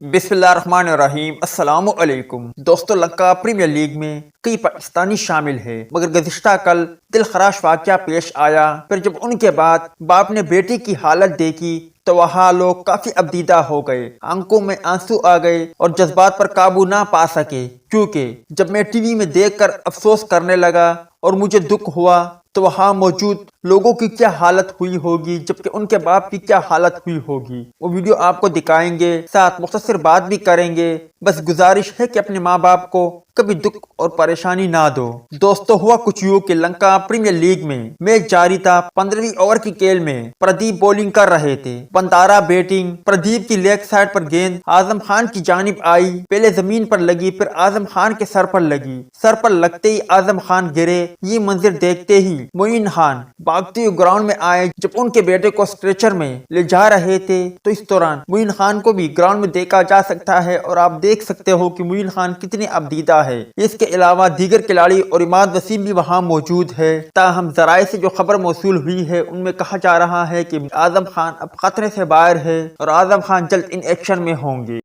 बिस्मिल्लाहिर्रहमानिर्रहीम। अस्सलामु अलैकुम दोस्तों, लंका प्रीमियर लीग में कई पाकिस्तानी शामिल है, मगर गुज़िश्ता कल दिलखराश वाक़या पेश आया। फिर जब उनके बाद बाप ने बेटी की हालत देखी तो वहाँ लोग काफी अबदीदा हो गए, आंखों में आंसू आ गए और जज्बात पर काबू ना पा सके। क्योंकि जब मैं टीवी में देखकर अफसोस करने लगा और मुझे दुख हुआ तो वहाँ मौजूद लोगों की क्या हालत हुई होगी, जबकि उनके बाप की क्या हालत हुई होगी। वो वीडियो आपको दिखाएंगे, साथ मुख्तसर बात भी करेंगे। बस गुजारिश है कि अपने माँ बाप को कभी दुख और परेशानी ना दो। दोस्तों, हुआ कुछ यूं कि लंका प्रीमियर लीग में मैच जारी था। 15वीं ओवर की खेल में प्रदीप बॉलिंग कर रहे थे, बंदारा बैटिंग। प्रदीप की लेग साइड पर गेंद आजम खान की जानिब आई, पहले जमीन पर लगी, फिर आजम खान के सर पर लगी। सर पर लगते ही आजम खान गिरे। ये मंजर देखते ही मोइन खान भागते हुए ग्राउंड में आए। जब उनके बेटे को स्ट्रेचर में ले जा रहे थे तो इस दौरान मोइन खान को भी ग्राउंड में देखा जा सकता है और आप देख सकते हो कि मोइन खान कितने अबदीदा है। इसके अलावा दीगर खिलाड़ी और इमाद वसीम भी वहाँ मौजूद है। ताहम जराये से जो खबर मौसूल हुई है उनमें कहा जा रहा है कि आजम खान अब खतरे से बाहर है और आजम खान जल्द इन एक्शन में होंगे।